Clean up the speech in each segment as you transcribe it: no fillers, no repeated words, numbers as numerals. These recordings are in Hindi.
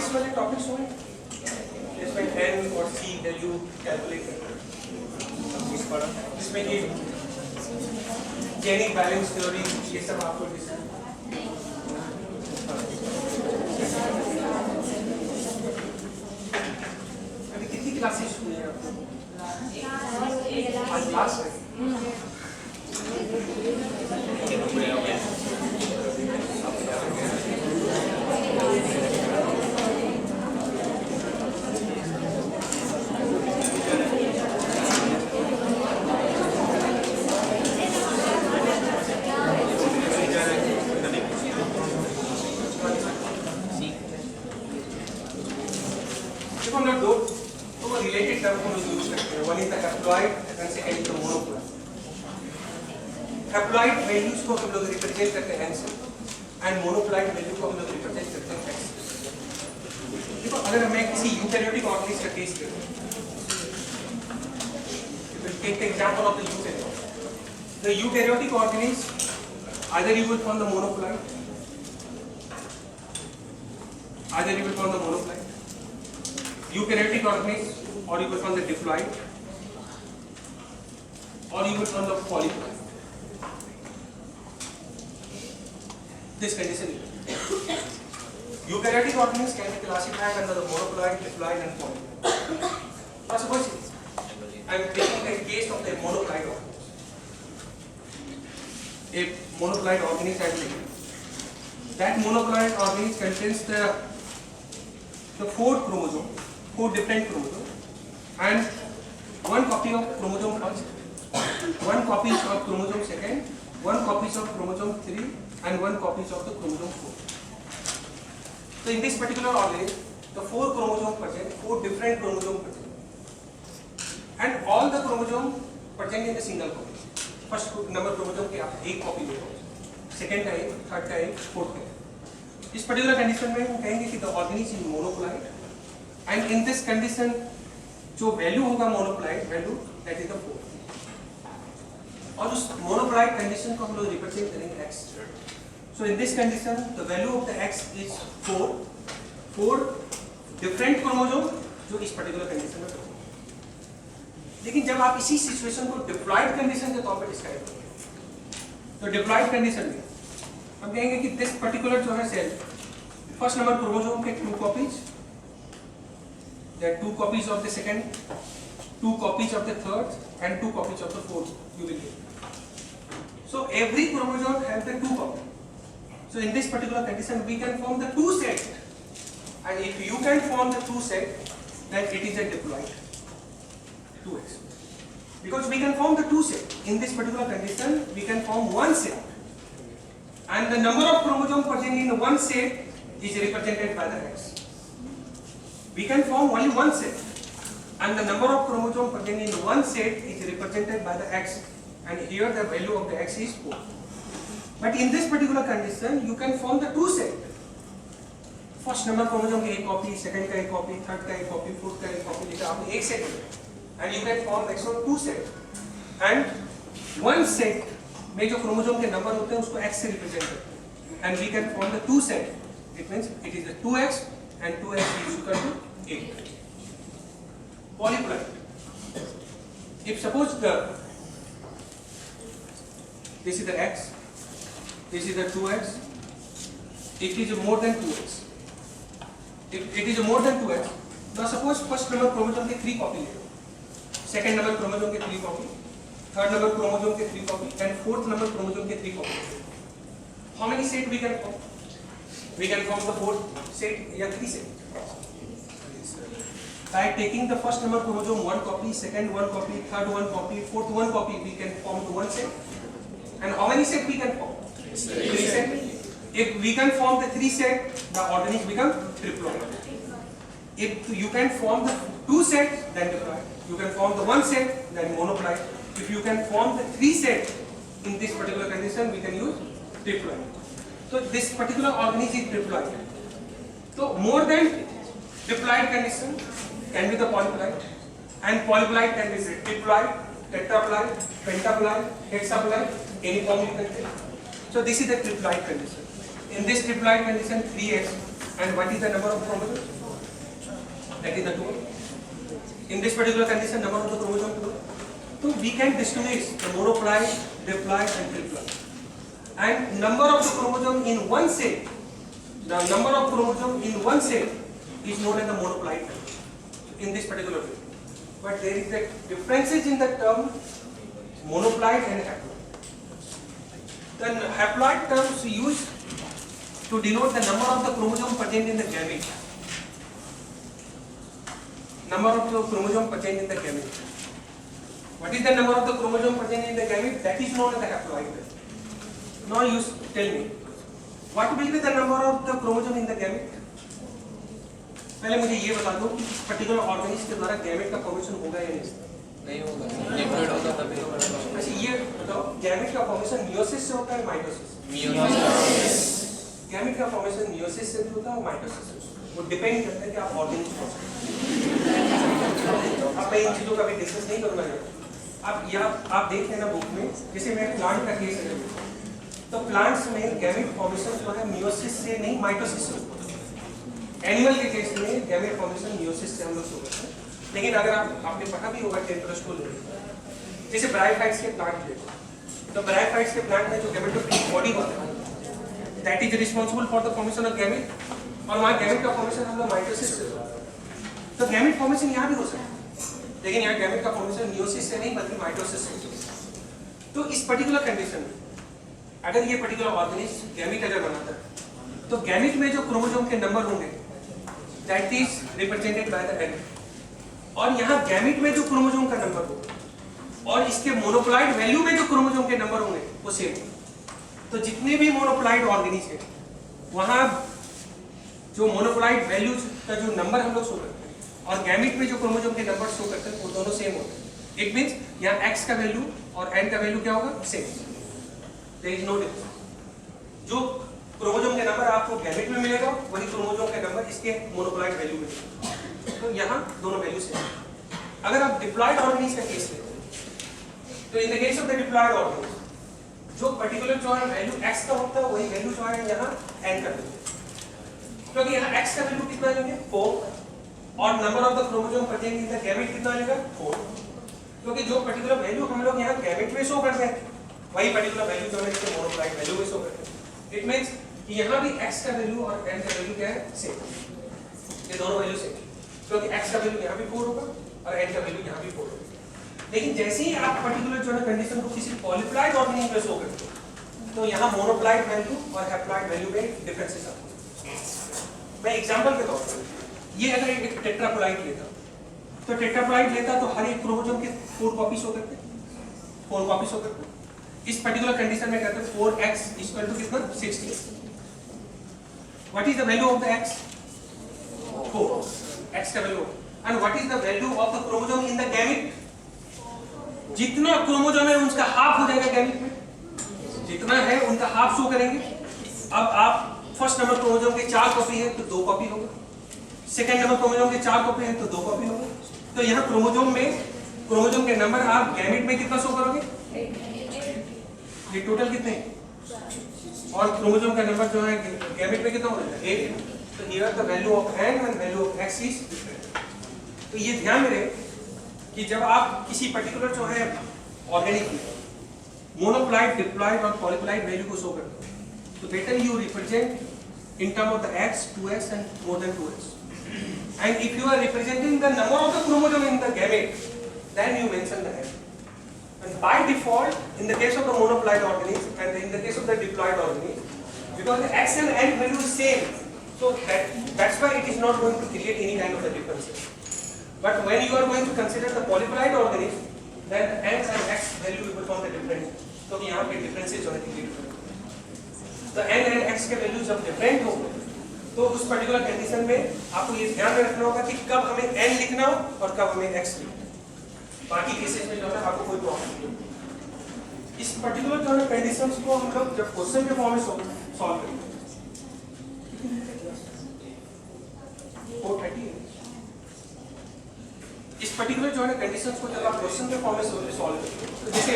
इस वाले टॉपिक्स हुए इसमें N और C वैल्यू कैलकुलेट करना जिसमें कि जेनिक बैलेंस थ्योरी ये सब आपको डिस्कस अभी कितनी क्लासेस हुई हैं आपको? आज लास्ट है। देखो हम लोग दो रिलेटेड टर्म को यूज करते हैं। One is the haploid and second is the monoploid. Haploid values को हम लोग रिप्रेजेंट करते हैं n से एंड मोनोप्लॉइड वैल्यू को हम लोग रिप्रेजेंट करते हैं x से। देखो अगर मैं किसी यूकैरियोटिक ऑर्गेनिज्म का केस करूं, take the example of the eukaryote. The eukaryotic organism either you will form the monoploid, eukaryotic organism, or you will form the diploid, or you will form the polyploid. This condition. Eukaryotic organisms can be classified under the monoploid, diploid, and polyploid. Now suppose I am taking the case of the monoploid organism. A monoploid organism I am taking. That monoploid organism contains the four different chromosomes, and one copy of chromosome first, one copy of chromosome second, one copy of chromosome 3, and one copy of the chromosome 4. So in this particular organism, the four different chromosomes present, and all the chromosomes present in the single copy. First number chromosome के आप एक कॉपी ले लो, सेकंड का एक, थर्ड का एक, फोर्थ का एक। इस पर्टिकुलर कंडीशन में हम कहेंगे कि the organism is monoploid, and in this condition जो वैल्यू होगा monoploid value that is the 4, और उस मोनोप्लॉइड कंडीशन को हम लोग रिप्रेजेंट करेंगे x। So in this condition the value of the x is 4 different chromosome जो इस पर्टिकुलर कंडीशन में। लेकिन जब आप इसी सिचुएशन को डिप्लॉयड कंडीशन के तौर पर डिस्क्राइब करेंगे, तो डिप्लॉयड कंडीशन में हम कहेंगे कि दिस पर्टिकुलर जो है सेल, फर्स्ट नंबर क्रोमोसोम के 2 copies, then 2 copies of the second, 2 copies of the third, and 2 copies of the fourth you will get. So every chromosome have the 2 copy. So in this particular condition we can form the 2 set, and if you can form the 2 set, then it is a diploid 2x, because we can form the 2 set. In this particular condition we can form 1 set, and the number of chromosomes present in 1 set is represented by the x. We can form only 1 set, and the number of chromosomes present in 1 set is represented by the x, and here the value of the x is 4. But in this particular condition you can form the 2 set. First number chromosome की एक कॉपी, सेकंड का एक कॉपी, थर्ड का एक कॉपी, फोर्थ का एक कॉपी लेकर आपने एक सेट लिया, and you can form maximum 2 set, and 1 set में जो क्रोमोसोम के नंबर होते हैं उसको x से रिप्रेजेंट करते हैं, and we can form the 2 set. It means it is the 2x, and 2x is equal to 8. Polyploid. If suppose this is the x, this is the 2x, it is more than 2x. If it is more than 2x, now suppose first number chromosome के 3 कॉपी ले लो, सेकंड नंबर क्रोमोसोम के 3 कॉपी, थर्ड नंबर क्रोमोसोम के 3 copy, and fourth number chromosome के 3 copy. How many set we can form? We can form the 4 set या 3 set. By taking the first number chromosome 1 copy, second 1 copy, third 1 copy, fourth 1 copy, we can form the 1 set. And how many set we can form? 3 set. If we can form the 3 set, the organism become triploid. If you can form the 2 set, then diploid. You can form the 1 set, then monoploid. If you can form the 3 set, in this particular condition, we can use triploid. So this particular organism is triploid. So more than diploid condition can be the polyploid, and polyploid can be triploid, tetraploid, pentaploid, hexaploid, any form you can take. So this is the triploid condition. In this triploid condition, 3x, and what is the number of chromosomes? that is the 2. In this particular condition, number of the chromosome 2. So we can distinguish the monoploid, diploid and triploid. And number of the chromosome in one cell, the number of chromosome in one cell is known as the monoploid in this particular way. But there is a differences in the term monoploid and haploid. The haploid terms used to denote the number of the chromosome present in the gamete. Number of the chromosome present in the gamete. What is the number of the chromosome present in the gamete? That is known as the haploid. Now you tell me, what will be the number of the chromosome in the gamete? पहले मुझे ये बता दो कि पर्टिकुलर ऑर्गेनिज्म के द्वारा गैमेट का फॉर्मेशन होगा या नहीं होगा? डिफरेंट होगा तभी होगा। अच्छा ये बताओ, गैमेट का फॉर्मेशन मियोसिस से होता है माइटोसिस? मियोसिस। गैमेट का फॉर्मेशन मियोसिस से भी होता है, माइटोसिस से। वो डिपेंड करता है कि आप ऑर्गेनिज्म कौन सा। अब मैं इन चीजों का भी डिस्कस नहीं करूंगा। अब यह आप देख लेना बुक में, जैसे मैं प्लांट का केस है, तो प्लांट्स में गैमेट फॉर्मेशन जो है मियोसिस से नहीं माइटोसिस से। एनिमल के केस में गैमेट फॉर्मेशन मियोसिस से हम लोग शुरू करते हैं। लेकिन अगर आपने पढ़ा भी होगा 10th क्लास में, जैसे ब्रायोफाइट्स के प्लांट थे, तो ब्रायोफाइट्स के प्लांट में जो गैमेटोफिलिक बॉडी होता है, that is responsible for the formation of gamete, और वहाँ गैमेट का फॉर्मेशन हम लोग माइटोसिस से होता है। तो गैमेट फॉर्मेशन यहाँ भी हो सकता है, लेकिन यहाँ गैमेट का फॉर्मेशन मियोसिस से नहीं बल्कि माइटोसिस से। तो इस पर्टिकुलर कंडीशन में अगर ये पर्टिकुलर ऑर्गेनिज्म गैमेट अगर बनाता है, तो गैमेट में जो क्रोमोसोम के नंबर होंगे that is represented by the egg, और यहाँ गैमेट में जो क्रोमोसोम का नंबर होगा और इसके मोनोप्लॉइड वैल्यू में जो क्रोमोसोम के नंबर होंगे वो सेम। तो जितने भी मोनोप्लॉइड ऑर्गेनिज्म है वहाँ जो मोनोप्लॉइड वैल्यूज का जो नंबर हम लोग शो करते हैं और गैमेट में जो क्रोमोसोम के नंबर शो करते हैं वो दोनों सेम होते हैं। इट मींस यहाँ x का वैल्यू और n का वैल्यू क्या होगा? Same. There is no difference. जो क्रोमोसोम के नंबर आपको गैमेट में मिलेगा वही क्रोमोसोम के नंबर इसके मोनोप्लॉइड वैल्यू में। तो यहाँ दोनों वैल्यू सेम। अगर आप डिप्लॉइड ऑर्गेनिज्म का केस लेते हैं, तो in the case of the diploid organism जो पर्टिकुलर जो है वैल्यू x का होता है वही वैल्यू जो है यहाँ n का वैल्यू, क्योंकि यहाँ x का वैल्यू कितना लेंगे? 4, और number of the chromosome present in the gamete कितना लेगा? 4, क्योंकि जो पर्टिकुलर वैल्यू हम लोग यहाँ गैमेट में शो करते हैं वही पर्टिकुलर वैल्यू जो है इसके मोनोप्लॉइड वैल्यू में शो करते हैं। इट मींस कि यहाँ भी x का वैल्यू और n का वैल्यू क्या है? सेम। ये दोनों वैल्यू सेम, क्योंकि x का वैल्यू यहाँ भी 4 होगा और n का वैल्यू यहाँ भी 4 होगा। लेकिन जैसे ही आप पर्टिकुलर जो है कंडीशन को किसी पॉलीप्लॉइड ऑर्गेनिज्म में शो करते हो तो यहाँ मोनोप्लॉइड वैल्यू और हैप्लॉइड वैल्यू में डिफरेंसेस आते हैं। मैं एग्जांपल के तौर पर ये अगर एक टेट्राप्लॉइड लेता, तो टेट्राप्लॉइड लेता तो हर एक क्रोमोसोम के 4 कॉपी शो करते, 4 कॉपी शो करते। इस पर्टिकुलर कंडीशन में कहते हैं 4x इक्वल टू कितना? 60। What is the value of the x? 4. X का value. And what is the value of the chromosome in the gamete? जितना क्रोमोसोम है उसका हाफ हो जाएगा गैमेट में, जितना है उनका हाफ शो करेंगे। अब आप फर्स्ट नंबर क्रोमोसोम के 4 कॉपी है तो 2 कॉपी होगा, सेकंड नंबर क्रोमोसोम के 4 कॉपी है तो 2 कॉपी होगा। तो यहाँ क्रोमोसोम में क्रोमोसोम के नंबर आप गैमेट में कितना शो करोगे? ये टोटल कितने हैं? और क्रोमोसोम का नंबर जो है गैमेट में कितना होगा? 8। तो here the value of n and value of x is different. तो ये ध्यान में रहे कि जब आप किसी पर्टिकुलर जो है ऑर्गेनिक मोनोप्लॉइड, डिप्लॉइड और पॉलीप्लॉइड वैल्यू को शो करते हैं, तो better you represent in term of the x, 2x and more than 2x. And if you are representing the number of the chromosome in the gamete, then you mention the n. And by default, in the case of the monoploid organism and in the case of the diploid organism, because the x and n value is same, so that's why it is not going to create any kind of a difference. But when you are going to consider the polyploid organism, then the n and x value will become the different. तो यहाँ पे differences जो है क्रिएट होंगे। तो n and x के वैल्यू जब डिफरेंट होंगे, तो उस पर्टिकुलर कंडीशन में आपको ये ध्यान में रखना होगा कि कब हमें n लिखना हो और कब हमें x लिखना हो। बाकी केसेस में जो है आपको कोई प्रॉब्लम नहीं है। इस पर्टिकुलर जो है कंडीशंस को हम लोग जब क्वेश्चन के फॉर्म में सॉल्व करेंगे, 430 इस पर्टिकुलर जो है कंडीशंस को जब आप क्वेश्चन के फॉर्म में सॉल्व करेंगे, तो जैसे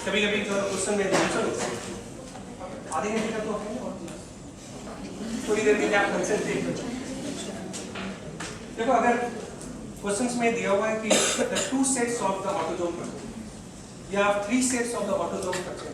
कभी-कभी जो है क्वेश्चन में रिजल्यूशन होता है, आधे घंटे का तो है और थोड़ी देर के लिए आप कंसंट्रेट करें। देखो अगर क्वेश्चंस में दिया हुआ है कि the 2 sets of the autosome structure या 3 sets of the autosome structure